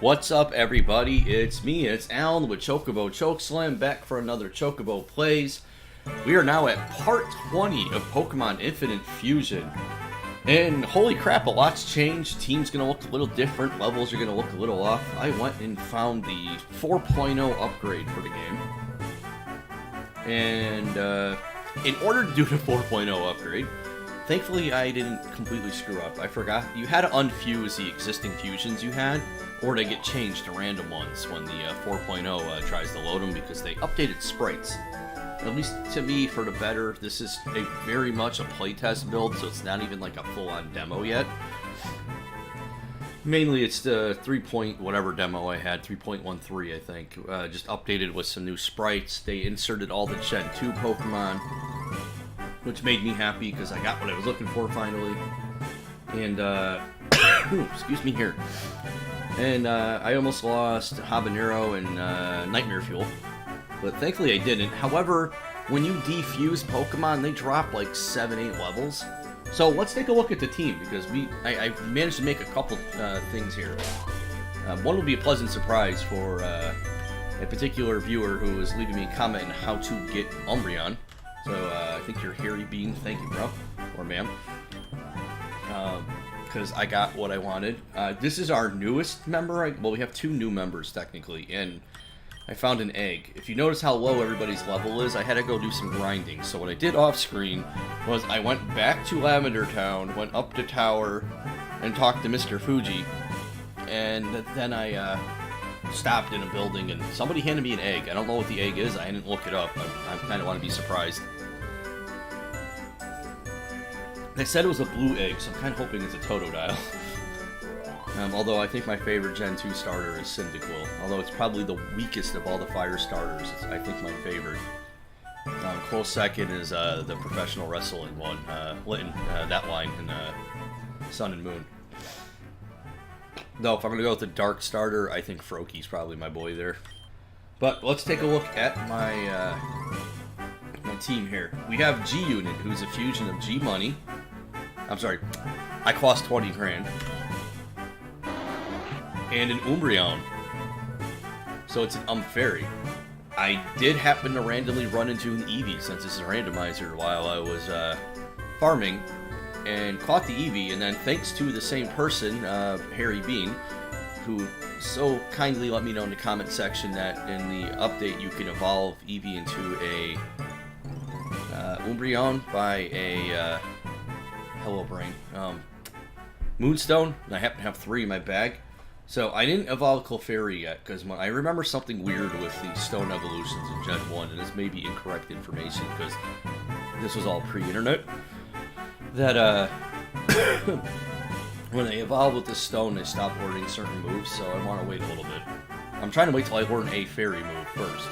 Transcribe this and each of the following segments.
What's up, everybody? It's me, it's Alan with Chocobo Chokeslam, back for another Chocobo Plays. We are now at part 20 of Pokemon Infinite Fusion. And holy crap, a lot's changed. Team's gonna look a little different, levels are gonna look a little off. I went and found the 4.0 upgrade for the game. And in order to do the 4.0 upgrade, thankfully I didn't completely screw up. I forgot, you had to unfuse the existing fusions you had, or they get changed to random ones when the 4.0 tries to load them, because they updated sprites. At least to me, for the better. This is very much a playtest build, so it's not even like a full-on demo yet. Mainly it's the 3 point whatever demo I had, 3.13 I think, just updated with some new sprites. They inserted all the Gen 2 Pokemon, which made me happy because I got what I was looking for finally. And, excuse me here. And I almost lost Habanero and Nightmare Fuel, but thankfully I didn't. However, when you defuse Pokemon, they drop like 7-8 levels. So let's take a look at the team, because I managed to make a couple things here. One will be a pleasant surprise for a particular viewer who was leaving me a comment on how to get Umbreon. So I think you're Harry Bean. Thank you, bro. Or ma'am. Because I got what I wanted. This is our newest member. Well, we have 2 new members, technically, and I found an egg. If you notice how low everybody's level is, I had to go do some grinding. So what I did off-screen was I went back to Lavender Town, went up to Tower, and talked to Mr. Fuji, and then I stopped in a building, and somebody handed me an egg. I don't know what the egg is. I didn't look it up. I kind of want to be surprised. They said it was a blue egg, so I'm kind of hoping it's a Totodile. Although I think my favorite Gen 2 starter is Cyndaquil. Although it's probably the weakest of all the fire starters. It's, I think, my favorite. Close second is the professional wrestling one, Litten, that line in Sun and Moon. Though, if I'm going to go with the dark starter, I think Froakie's probably my boy there. But let's take a look at my team here. We have G-Unit, who's a fusion of G-Money. I'm sorry, I cost 20 grand. And an Umbreon. So it's an Fairy. I did happen to randomly run into an Eevee, since this is a randomizer, while I was farming, and caught the Eevee, and then thanks to the same person, Harry Bean, who so kindly let me know in the comment section that in the update you can evolve Eevee into a Umbreon by a Hello Brain. Moonstone, and I happen to have 3 in my bag. So I didn't evolve Clefairy yet, because I remember something weird with the Stone evolutions in Gen 1, and this may be incorrect information, because this was all pre-internet, that when they evolve with the Stone, they stop learning certain moves, so I want to wait a little bit. I'm trying to wait till I learn a Fairy move first.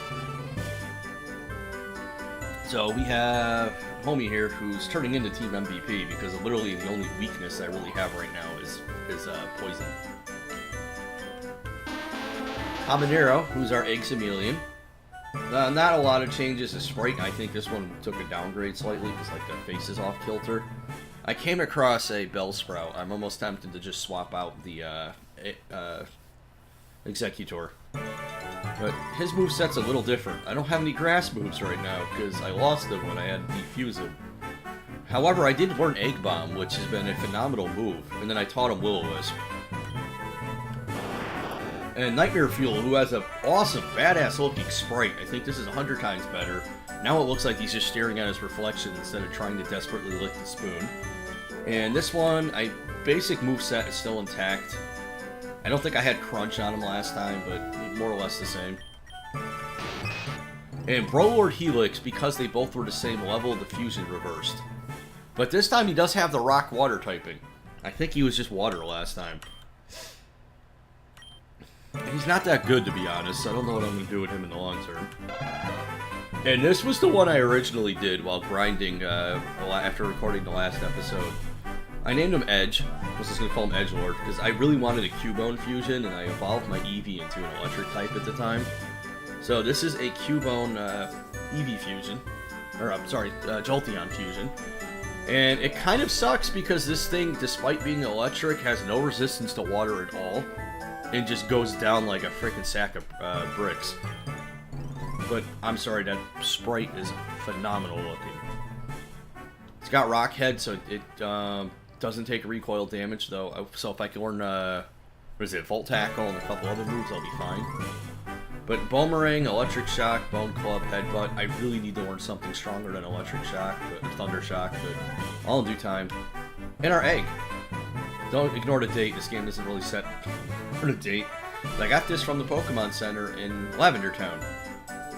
So we have Homie here, who's turning into Team MVP, because literally the only weakness I really have right now is Poison. Habanero, who's our Eggsymeleon. Not a lot of changes to sprite. I think this one took a downgrade slightly, because like the face is off kilter. I came across a Bellsprout. I'm almost tempted to just swap out the Executor. But his moveset's a little different. I don't have any grass moves right now, because I lost them when I had to defuse them. However, I did learn Egg Bomb, which has been a phenomenal move, and then I taught him Will-O-Wisp. And Nightmare Fuel, who has an awesome, badass looking sprite. I think this is 100 times better. Now it looks like he's just staring at his reflection instead of trying to desperately lick the spoon. And this one, basic moveset is still intact. I don't think I had Crunch on him last time, but more or less the same. And Brolord Helix, because they both were the same level, the fusion reversed. But this time he does have the rock-water typing. I think he was just water last time. He's not that good, to be honest, so I don't know what I'm going to do with him in the long term. And this was the one I originally did while grinding after recording the last episode. I named him Edge. I was just going to call him Edgelord, because I really wanted a Cubone fusion, and I evolved my Eevee into an electric type at the time. So this is a Cubone Eevee fusion. Or, I'm sorry, Jolteon fusion. And it kind of sucks because this thing, despite being electric, has no resistance to water at all. and just goes down like a freaking sack of bricks. But I'm sorry, that sprite is phenomenal looking. It's got rock head, so it doesn't take recoil damage though. So if I can learn, what is it, Volt Tackle and a couple other moves, I'll be fine. But Boomerang, Electric Shock, Bone Club, Headbutt, I really need to learn something stronger than Electric Shock, but Thunder Shock, but all in due time. And our egg. Don't ignore the date, this game isn't really set for the date. But I got this from the Pokemon Center in Lavender Town.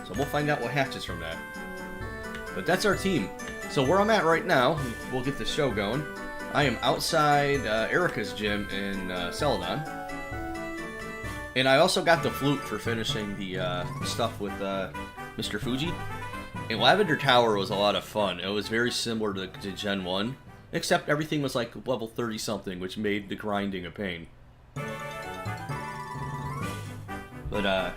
So we'll find out what hatches from that. But that's our team. So where I'm at right now, we'll get the show going. I am outside Erika's gym in Celadon. And I also got the flute for finishing the stuff with Mr. Fuji. And Lavender Tower was a lot of fun. It was very similar to Gen 1, except everything was like level 30-something, which made the grinding a pain. But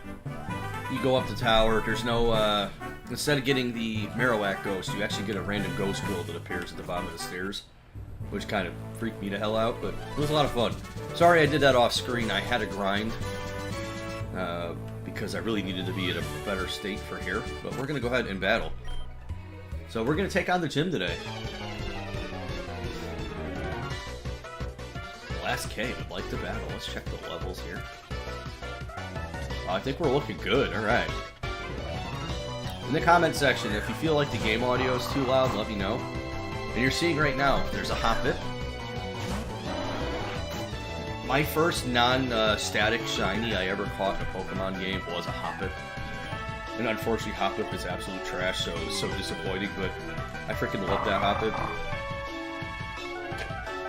you go up the tower, there's no, instead of getting the Marowak ghost, you actually get a random ghost girl that appears at the bottom of the stairs, which kind of freaked me the hell out, but it was a lot of fun. Sorry I did that off screen, I had to grind, because I really needed to be in a better state for here, but we're going to go ahead and battle. So we're going to take on the gym today. Last K would like to battle. Let's check the levels here. I think we're looking good, alright. In the comment section, if you feel like the game audio is too loud, let me know. And you're seeing right now, there's a Hoppip. My first non-static shiny I ever caught in a Pokemon game was a Hoppip. And unfortunately, Hoppip is absolute trash, so it was so disappointing, but I freaking love that Hoppip.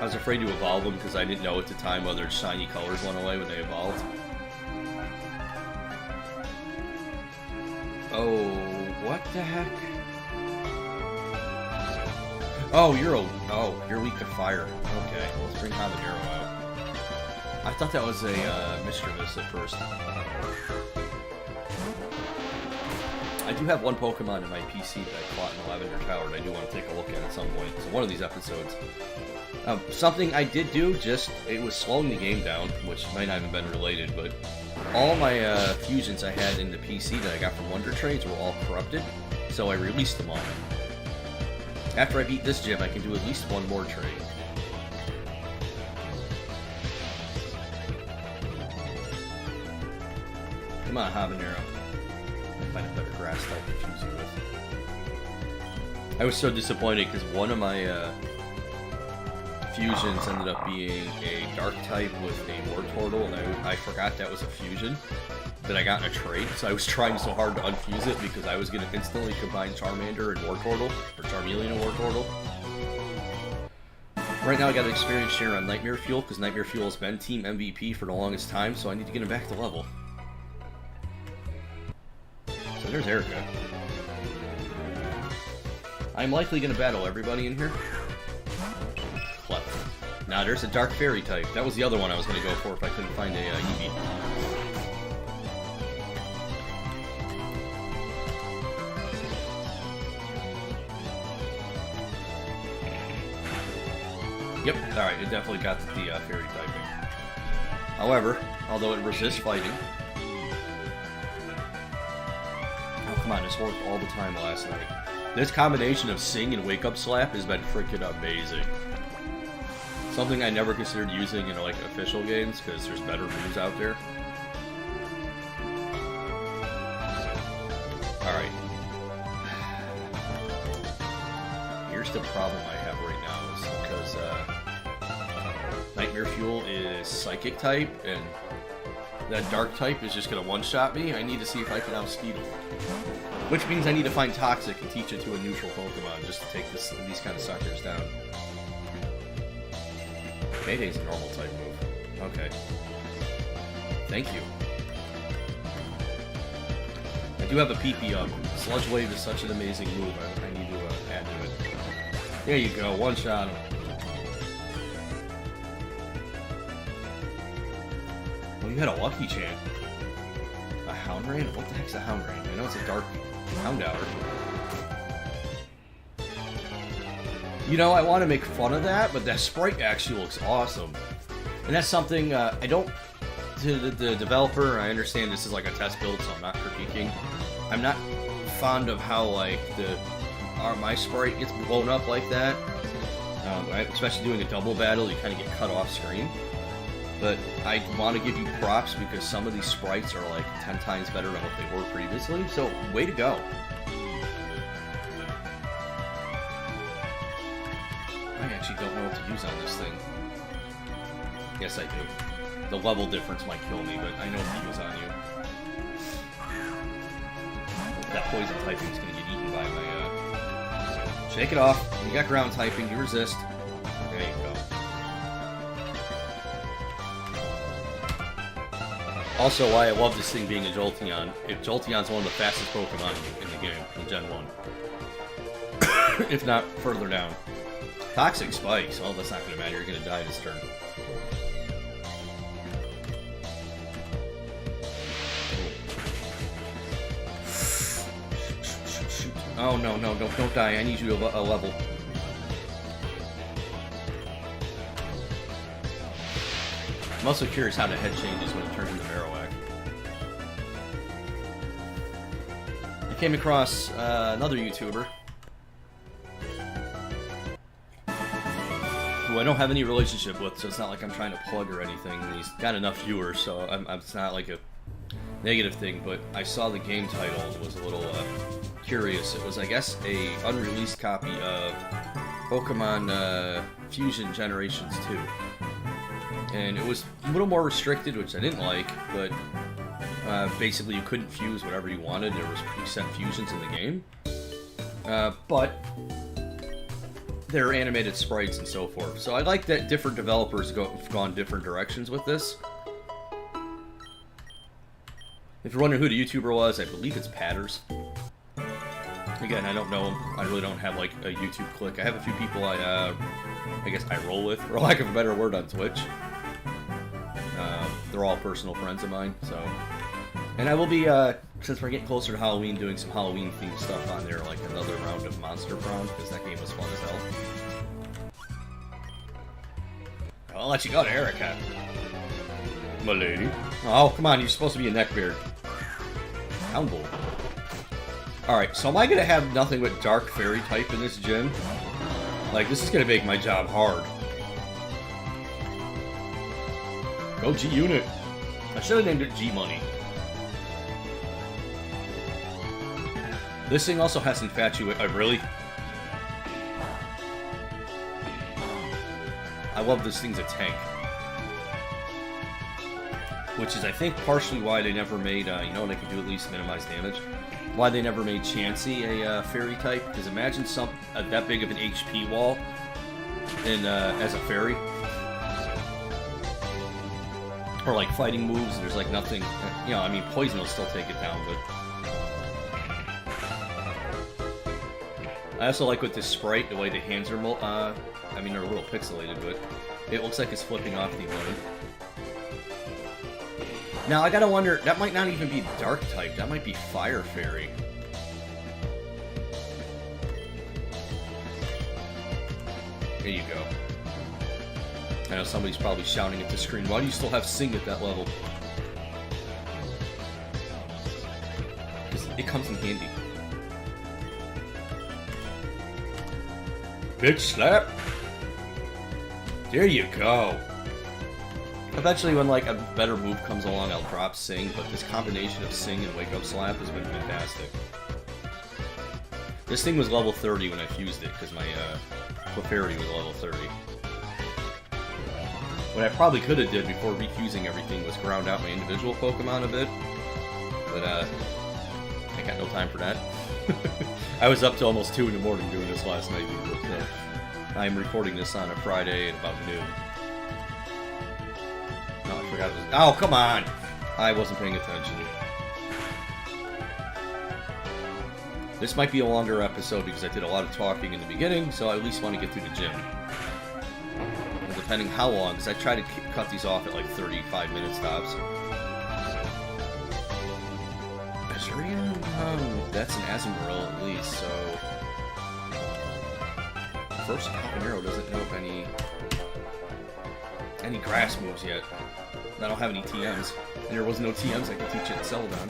I was afraid to evolve them because I didn't know at the time whether its shiny colors went away when they evolved. Oh, what the heck? Oh, you're weak to fire. Okay, let's bring Habanero out. I thought that was a Mischievous at first. I do have one Pokemon in my PC that I caught in the Lavender Tower and I do want to take a look at some point. So one of these episodes. Something I did do, it was slowing the game down, which might not have been related, but all my fusions I had in the PC that I got from Wonder Trades were all corrupted, so I released them all. After I beat this gym, I can do at least one more trade. Come on, Habanero. I'll find a better grass type to fuse you with. I was so disappointed because one of my fusions ended up being a dark type with a Wartortle, and I forgot that was a fusion that I got in a trade, so I was trying so hard to unfuse it because I was going to instantly combine Charmander and Wartortle, or Charmeleon and Wartortle. Right now I got an experience share on Nightmare Fuel because Nightmare Fuel has been Team MVP for the longest time, so I need to get him back to level. So there's Erika. I'm likely going to battle everybody in here. Clever. Nah, there's a Dark Fairy type. That was the other one I was going to go for if I couldn't find a Eevee. Yep, alright, it definitely got the Fairy typing. However, although it resists fighting... Oh, come on, this worked all the time last night. This combination of Sing and Wake Up Slap has been freaking amazing. Something I never considered using in like official games because there's better moves out there. Alright. Here's the problem I have right now is because Nightmare Fuel is Psychic type and that Dark type is just going to one-shot me. I need to see if I can outspeed him. Which means I need to find Toxic and teach it to a neutral Pokemon just to take these kind of suckers down. Mayday's a normal type move. Okay. Thank you. I do have a PP up. Sludge Wave is such an amazing move. I need to add to it. There you go. One shot him. Well, you had a Lucky Chant. A Houndrain? What the heck's a Houndrain? I know it's a dark Houndour. You know, I want to make fun of that, but that sprite actually looks awesome. And that's something, I don't to the developer. I understand this is like a test build, so I'm not critiquing. I'm not fond of how like my sprite gets blown up like that. Especially doing a double battle, you kind of get cut off screen. But I want to give you props because some of these sprites are like 10 times better than what they were previously. So way to go. I actually don't know what to use on this thing. Yes, I do. The level difference might kill me, but I know what to use on you. That poison typing is going to get eaten by my, Shake it off. You got ground typing, you resist. There you go. Also, why I love this thing being a Jolteon. Jolteon's one of the fastest Pokemon in the game, in Gen 1. If not further down. Toxic Spikes. Oh, that's not going to matter. You're going to die this turn. Oh, no, don't die. I need you a level. I'm also curious how the head changes when it turns into Marowak. I came across another YouTuber who I don't have any relationship with, so it's not like I'm trying to plug or anything. He's got enough viewers, so it's not like a negative thing, but I saw the game title and was a little curious. It was, I guess, a unreleased copy of Pokemon Fusion Generations 2. And it was a little more restricted, which I didn't like, but basically you couldn't fuse whatever you wanted. There was preset fusions in the game. But there are animated sprites and so forth. So I like that different developers have gone different directions with this. If you're wondering who the YouTuber was, I believe it's Patters. Again, I don't know him. I really don't have like a YouTube click. I have a few people I guess I roll with, for lack of a better word, on Twitch. They're all personal friends of mine, so. And I will be, since we're getting closer to Halloween, doing some Halloween-themed stuff on there, like another round of Monster Prom, because that game was fun as hell. I'll let you go to Erika. My lady. Oh, come on, you're supposed to be a neckbeard. Houndbull. Alright, so am I going to have nothing but Dark Fairy type in this gym? Like, this is going to make my job hard. Go G-Unit. I should have named it G-Money. This thing also has Infatuate. Really? I love this thing's a tank. Which is, I think, partially why they never made, you know, they could do at least minimize damage. Why they never made Chansey a fairy type. Because imagine that big of an HP wall as a fairy. Or like fighting moves, and there's like nothing, you know, I mean, poison will still take it down, but... I also like with this sprite, the way the hands are, I mean, they're a little pixelated, but it looks like it's flipping off the opponent. Now, I gotta wonder, that might not even be Dark type, that might be Fire Fairy. There you go. I know somebody's probably shouting at the screen, why do you still have Sing at that level? Because it comes in handy. Bitch slap! There you go! Eventually when like a better move comes along, I'll drop Sing, but this combination of Sing and Wake Up Slap has been fantastic. This thing was level 30 when I fused it, because my Clefairy was level 30. What I probably could have did before refusing everything was ground out my individual Pokemon a bit. But, I got no time for that. I was up till almost 2 in the morning doing this last night. So I'm recording this on a Friday at about noon. No, I forgot it was... Oh, come on! I wasn't paying attention. This might be a longer episode because I did a lot of talking in the beginning, so I at least want to get through the gym. Depending how long, because I try to cut these off at like 35 minutes tops. Azurian? That's an Azumarill at least, so... First Habanero doesn't know of any grass moves yet. I don't have any TMs. And there was no TMs I could teach it in Celadon.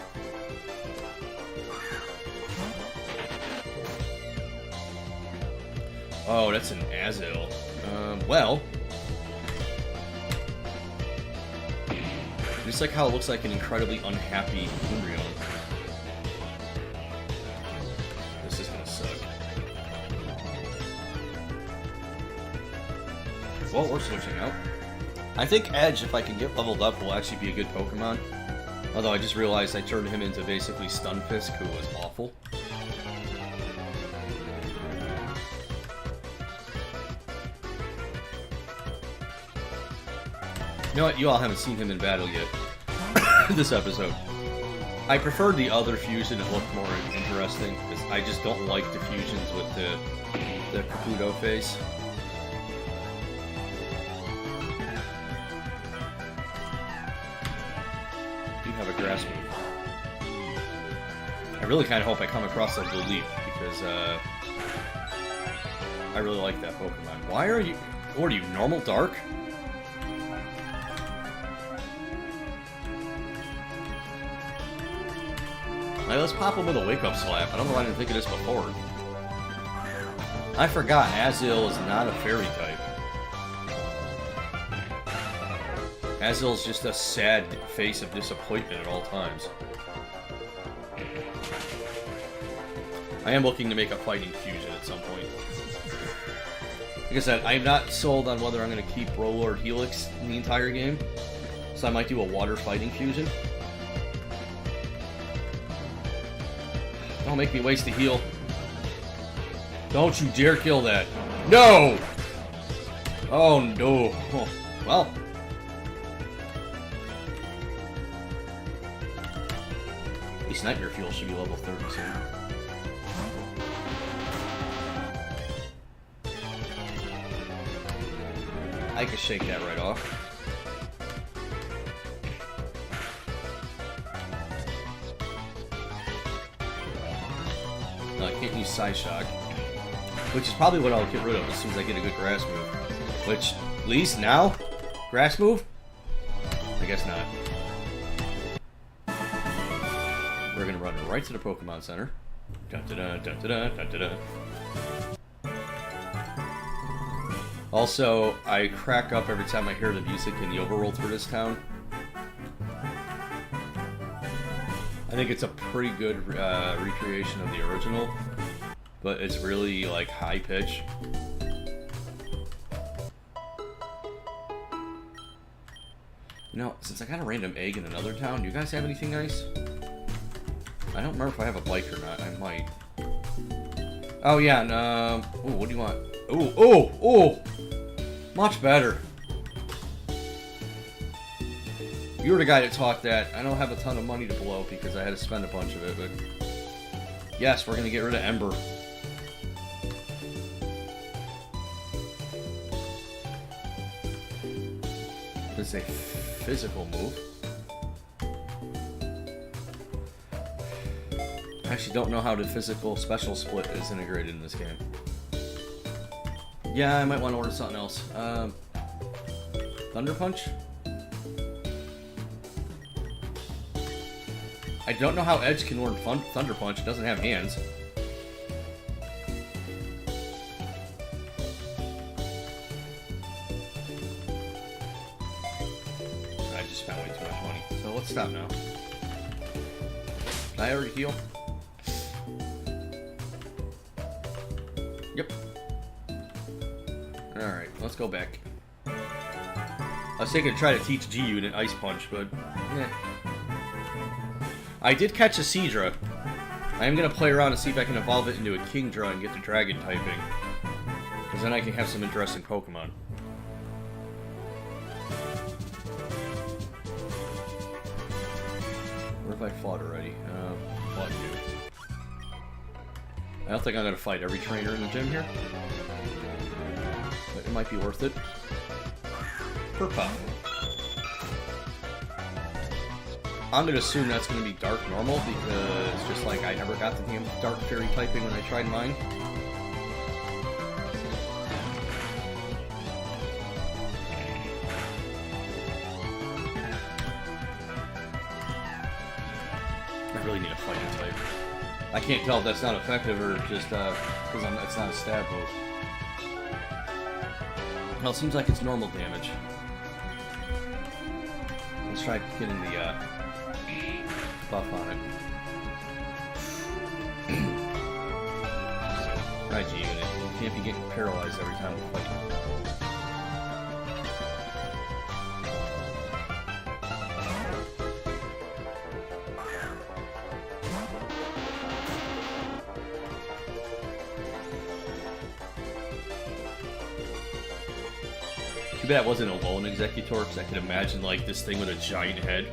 Oh, that's an Azil. Well... Just like how it looks like an incredibly unhappy Umbreon. This is gonna suck. Well, we're switching out. I think Edge, if I can get leveled up, will actually be a good Pokemon. Although I just realized I turned him into basically Stunfisk, who was awful. You know what? You all haven't seen him in battle yet. This episode. I preferred the other fusion. It looked more interesting. Because I just don't like the fusions with the Kabuto face. Do have a grass move. I really kind of hope I come across a Leaf because I really like that Pokemon. Why are you? What are you? Normal Dark? Alright, let's pop him with a wake-up slap. I don't know why I didn't think of this before. I forgot, Azil is not a fairy type. Azil's just a sad face of disappointment at all times. I am looking to make a fighting fusion at some point. Like I said, I'm not sold on whether I'm going to keep Roller or Helix in the entire game. So I might do a water fighting fusion. Don't make me waste a heal. Don't you dare kill that. No! Oh, no. Oh, well. At least Nightmare Fuel should be level 30 soon. I could shake that right off. I can't use Psyshock, which is probably what I'll get rid of as soon as I get a good grass move. Which, at least now, grass move? I guess not. We're gonna run right to the Pokemon Center. Dun -da -da, dun -da -da, dun -da -da. Also, I crack up every time I hear the music in the overworld for this town. I think it's a pretty good recreation of the original, but it's really like high pitch. You know, since I got a random egg in another town, do you guys have anything nice? I don't remember if I have a bike or not. I might. Oh yeah, and ooh, what do you want? Ooh, ooh, ooh! Much better. You were the guy that taught that. I don't have a ton of money to blow because I had to spend a bunch of it, but... Yes, we're gonna get rid of Ember. This is a physical move. I actually don't know how the physical special split is integrated in this game. Yeah, I might want to order something else. Thunder Punch? I don't know how Edge can learn Thunder Punch. It doesn't have hands. I just spent way too much money. So let's stop now. Did I already heal? Yep. Alright, let's go back. I was thinking to try to teach G-Unit Ice Punch, but... eh. I did catch a Seadra. I am going to play around and see if I can evolve it into a Kingdra and get the Dragon typing. Because then I can have some interesting Pokemon. Where have I fought already? Fought you. I don't think I'm going to fight every trainer in the gym here. But it might be worth it. Purpop. I'm going to assume that's going to be Dark Normal, because just like I never got the damn Dark Fairy typing when I tried mine. really need a fighting type. I can't tell if that's not effective or just because it's not a stab move. Well, it seems like it's normal damage. Let's try getting the buff on it. IG unit. You can't be getting paralyzed every time we fight. Too bad it wasn't a lone Executor, because I could imagine like this thing with a giant head.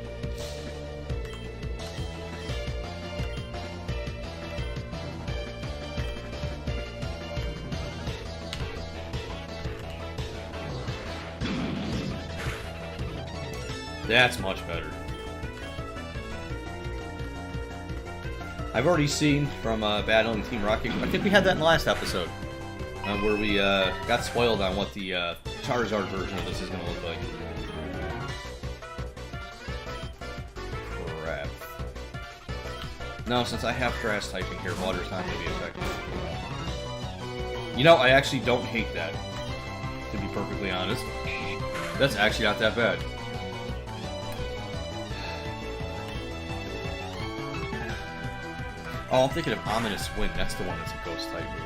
That's much better. I've already seen from battling Team Rocket. I think we had that in the last episode, where we got spoiled on what the Charizard version of this is going to look like. Crap. No, since I have grass typing here, water's not going to be effective. You know, I actually don't hate that, to be perfectly honest. That's actually not that bad. Oh, I'm thinking of Ominous Wind. That's the one that's a ghost type move.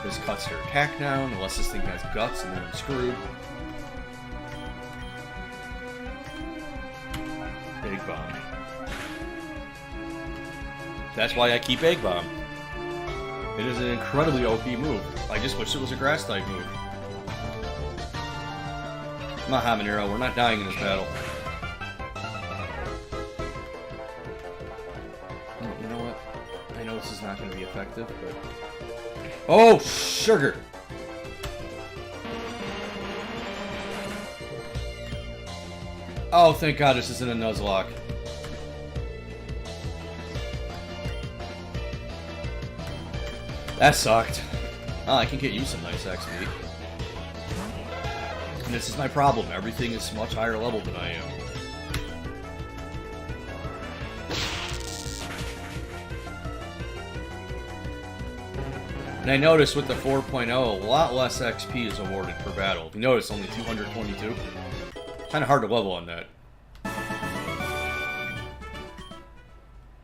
This cuts your attack down, unless this thing has guts, and then I'm screwed. Egg Bomb. That's why I keep Egg Bomb. It is an incredibly OP move. I just wish it was a grass type move. Come on, Habanero, we're not dying in this battle. You know what? I know this is not going to be effective, but... Oh, sugar! Oh, thank God this isn't a Nuzlocke. That sucked. Oh, I can get you some nice XP. And this is my problem. Everything is much higher level than I am. And I noticed with the 4.0, a lot less XP is awarded per battle. If you notice, only 222. Kind of hard to level on that.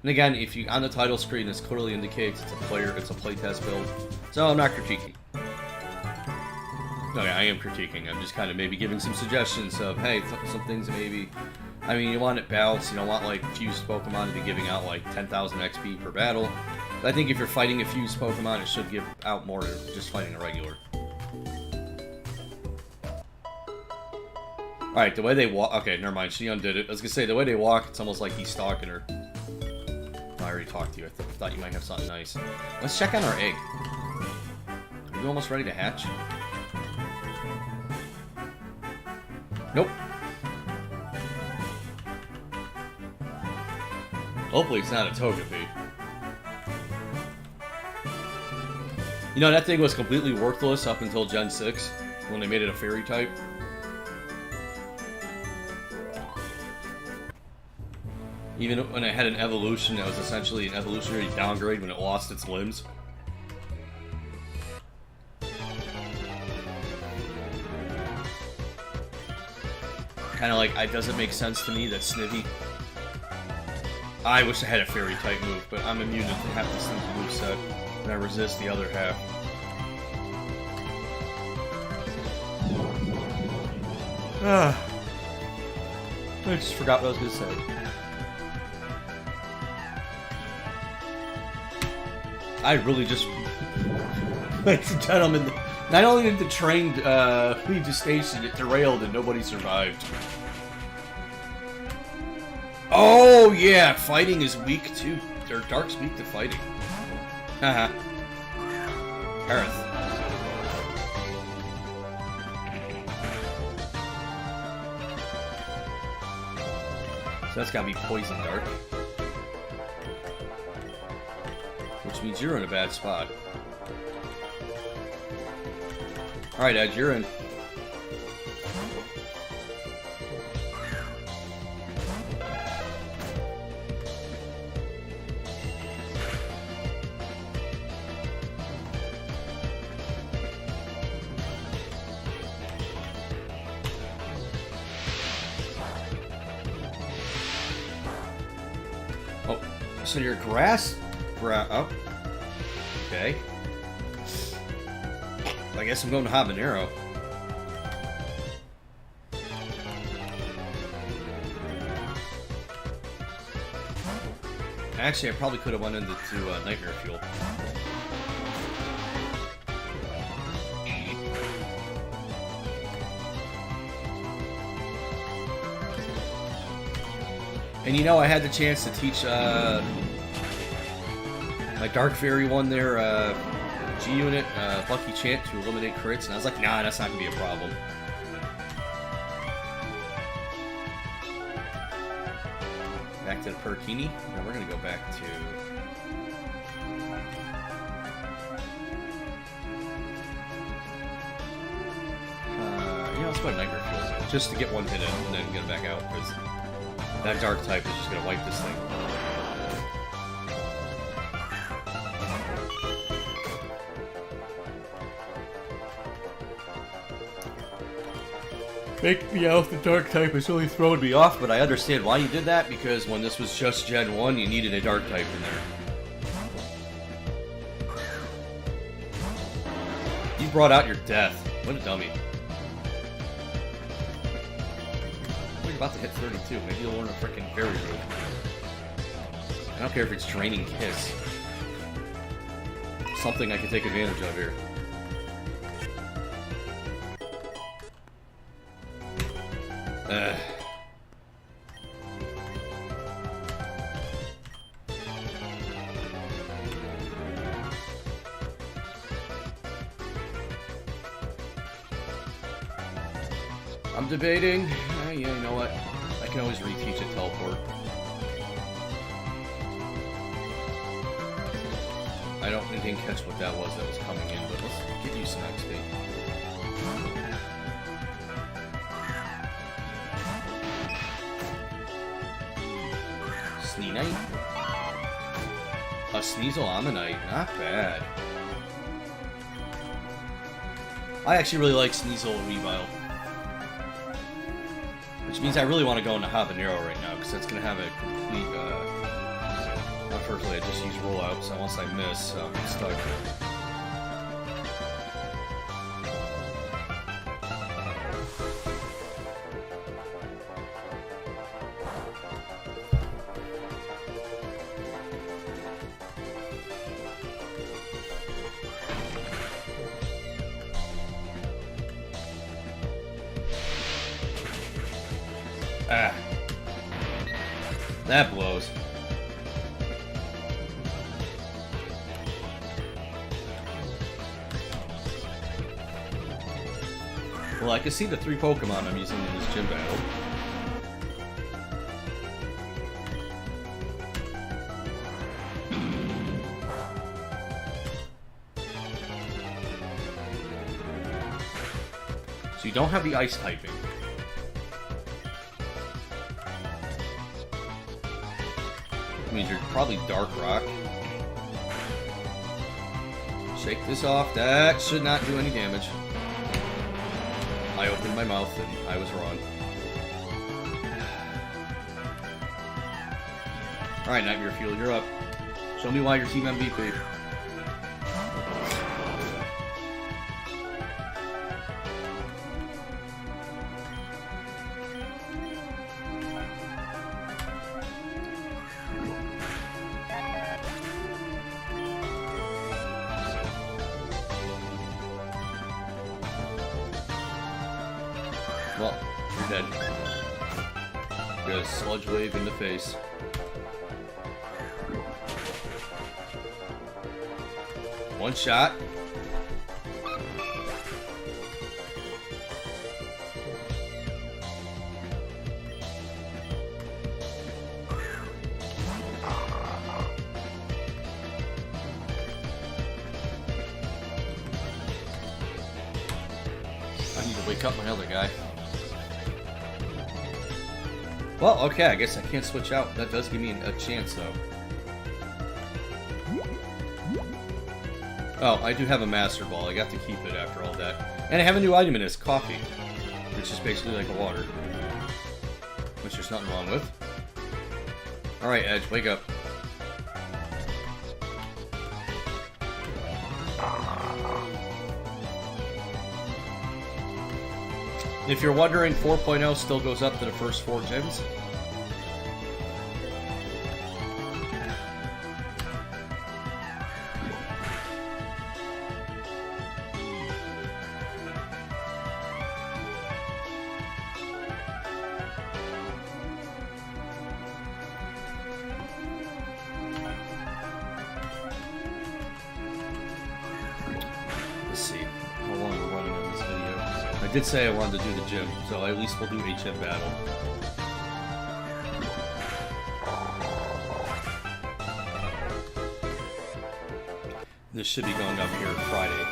And again, if you on the title screen, this clearly indicates it's a playtest build. So I'm not critiquing. No, yeah, I am critiquing. I'm just kind of maybe giving some suggestions of, hey, some things maybe. I mean, you want it balanced. You don't want like fused Pokemon to be giving out like 10,000 XP per battle. But I think if you're fighting a fused Pokemon, it should give out more than just fighting a regular. Alright, the way they walk... Okay, never mind. She undid it. I was gonna say, the way they walk, it's almost like he's stalking her. Oh, I already talked to you. I thought you might have something nice. Let's check on our egg. Are you almost ready to hatch? Nope. Hopefully it's not a Togepi. You know, that thing was completely worthless up until Gen 6, when they made it a fairy type. Even when it had an evolution, that was essentially an evolutionary downgrade when it lost its limbs. Kind of like, it doesn't make sense to me that Snivy... I wish I had a fairy type move, but I'm immune to half this thing's moveset, and I resist the other half. I just forgot what I was going to say. I really just... Ladies and gentlemen, not only did the train leave the station, it derailed and nobody survived. Oh, yeah, fighting is weak, too. Or Dark's weak to fighting. Haha. Aerith. So that's gotta be Poison Dark. Which means you're in a bad spot. Alright, Edge, you're in. So your grass... oh. Okay. I guess I'm going to habanero. Actually, I probably could have went into nightmare fuel. And you know, I had the chance to teach my Dark Fairy one there, G-Unit, Lucky Chant to eliminate crits, and I was like, nah, that's not going to be a problem. Back to the Perkini. Now we're going to go back to... let's go to Nightmare Fuel, just to get one hit in, and then get it back out, because that Dark type is just going to wipe this thing. Make me out the Dark type is really throwing me off, but I understand why you did that, because when this was just Gen 1, you needed a Dark type in there. You brought out your death. What a dummy. You're about to hit 32. Maybe you'll learn a freaking Fairy move. I don't care if it's Draining Kiss. Something I can take advantage of here. I'm debating. Yeah, you know what? I can always reteach a teleport. I didn't catch what that was coming in, but let's get you some XP. Sneanite? A Sneasel Ammonite, not bad. I actually really like Sneasel Weavile. Which means I really want to go into Habanero right now, because that's going to have a complete, unfortunately I just use rollout, so once I miss, I'm stuck. Ah. That blows. Well, I can see the 3 Pokemon I'm using in this gym battle. So you don't have the ice typing. Means you're probably Dark Rock. Shake this off. That should not do any damage. I opened my mouth and I was wrong. Alright, Nightmare Fuel, you're up. Show me why you're Team MVP. Well, you're dead. Get a Sludge Wave in the face. One shot. I need to wake up my other guy. Well, okay, I guess I can't switch out. That does give me a chance, though. Oh, I do have a Master Ball. I got to keep it after all that. And I have a new item in this, Coffee. Which is basically like a water. Which there's nothing wrong with. Alright, Edge, wake up. If you're wondering, 4.0 still goes up to the first 4 gyms. I did say I wanted to do the gym, so at least we'll do HM battle. This should be going up here Friday,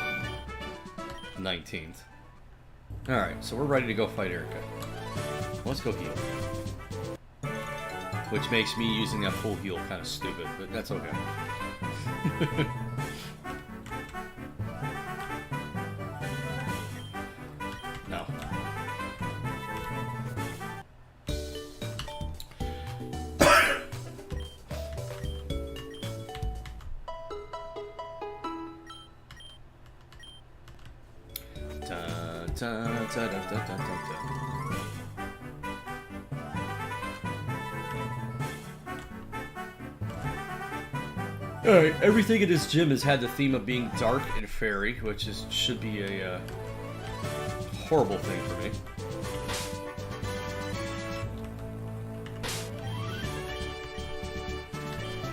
19th. Alright, so we're ready to go fight Erika. Let's go heal. Which makes me using that full heal kind of stupid, but that's okay. Alright, everything in this gym has had the theme of being dark and fairy, which should be a horrible thing for me.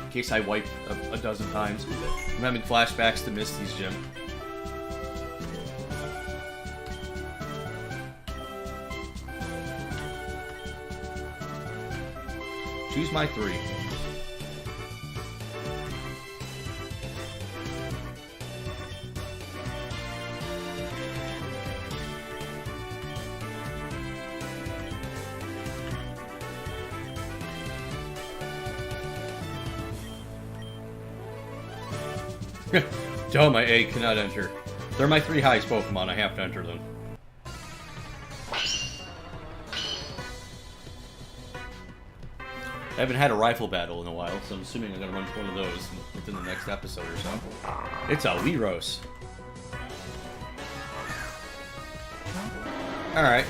In case I wipe a dozen times. I'm having flashbacks to Misty's gym. Choose my 3. Duh, my A cannot enter. They're my 3 highest Pokemon, I have to enter them. I haven't had a rifle battle in a while, so I'm assuming I'm going to run one of those within the next episode or so. It's a Leros. Alright,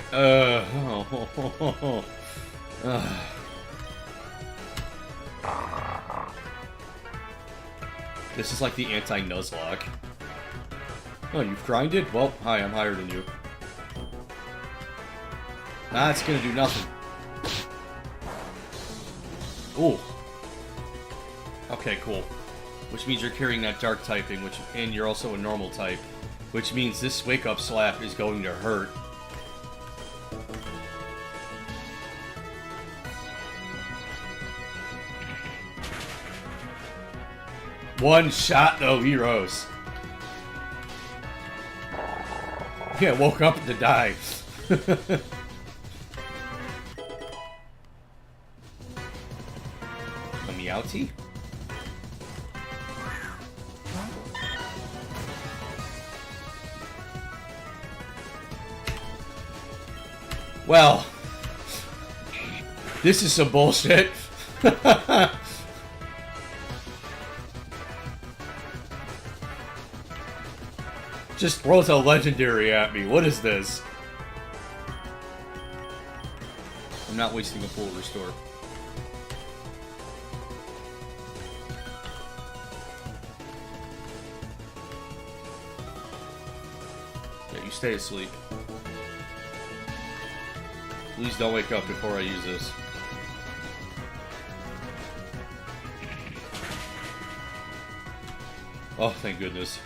This is like the anti-Nuzlocke. Oh, you've grinded? Well, hi, I'm higher than you. Nah, it's gonna do nothing. Ooh. Okay, cool. Which means you're carrying that dark typing, and you're also a normal type. Which means this wake-up slap is going to hurt. One shot though, heroes. Yeah, woke up to die. A Meowth? Well, this is some bullshit. Just throws a legendary at me. What is this? I'm not wasting a full restore. Yeah, you stay asleep. Please don't wake up before I use this. Oh, thank goodness.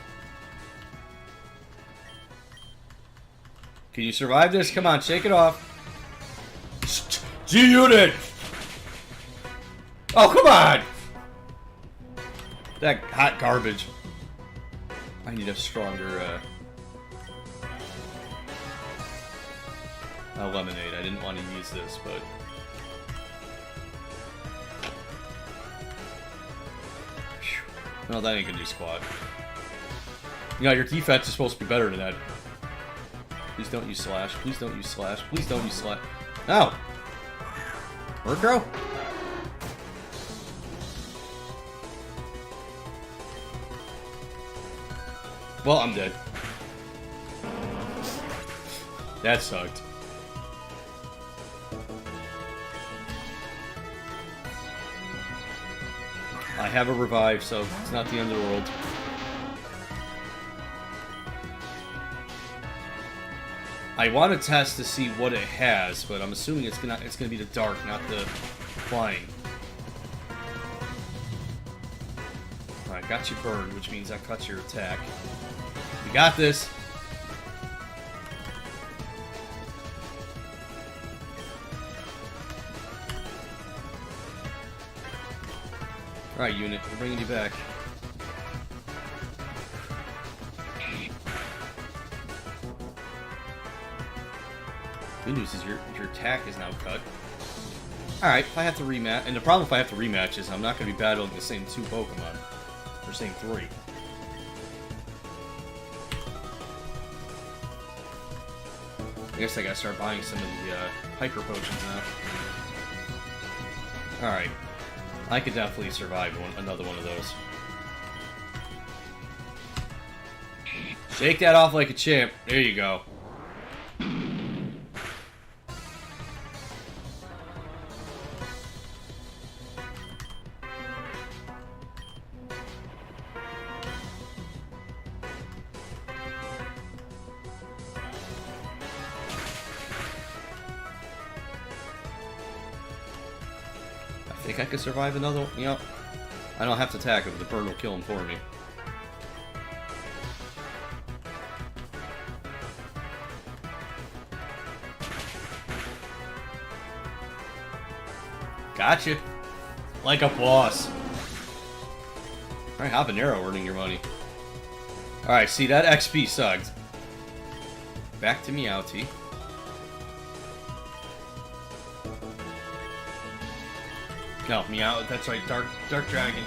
Can you survive this? Come on, shake it off. G-Unit! Oh, come on! That hot garbage. I need a stronger, lemonade. I didn't want to use this, but... No, that ain't gonna do squat. You know, your defense is supposed to be better than that. Please don't use slash. Please don't use slash. Please don't use slash. Ow! Murkrow? Well, I'm dead. That sucked. I have a revive, so it's not the end of the world. I want to test to see what it has, but I'm assuming it's gonna be the dark, not the flying. Alright, got you burned, which means that cuts your attack. We got this. Alright, unit, we're bringing you back. Good news is your attack is now cut. Alright, if I have to rematch, and the problem if I have to rematch is I'm not going to be battling the same 2 Pokemon. Or same 3. I guess I gotta start buying some of the Hyper Potions now. Alright. I could definitely survive another one of those. Shake that off like a champ. There you go. I think I could survive another one. Yep. I don't have to attack him. The burn will kill him for me. Gotcha. Like a boss. Alright, Habanero earning your money. Alright, see, that XP sucked. Back to Meowth. No, Meowth, that's right, Dark Dragon.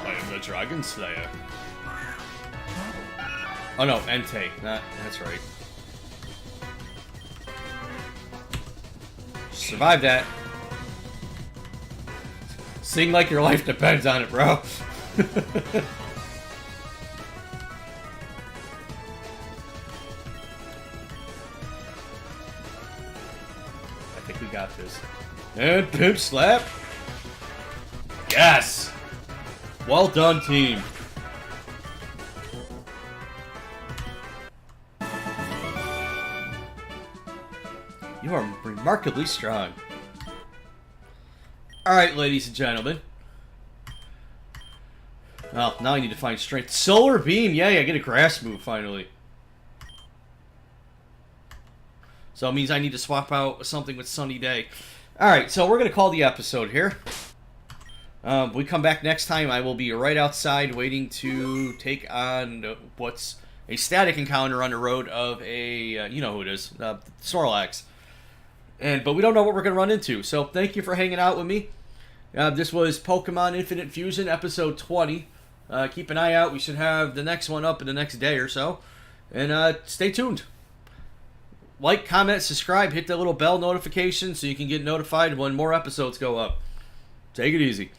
I am the Dragon Slayer. Oh no, Entei. That's right. Survive that. Sing like your life depends on it, bro. I think we got this. And Pimp Slap. Yes. Well done, team. You are remarkably strong. Alright, ladies and gentlemen. Well, now I need to find strength. Solar Beam! Yay, I get a grass move, finally. So it means I need to swap out something with Sunny Day. Alright, so we're going to call the episode here. We come back next time, I will be right outside waiting to take on what's a static encounter on the road of a, you know who it is, Snorlax. But we don't know what we're going to run into, so thank you for hanging out with me. This was Pokemon Infinite Fusion, episode 20. Keep an eye out, we should have the next one up in the next day or so. And stay tuned. Like, comment, subscribe, hit the little bell notification so you can get notified when more episodes go up. Take it easy.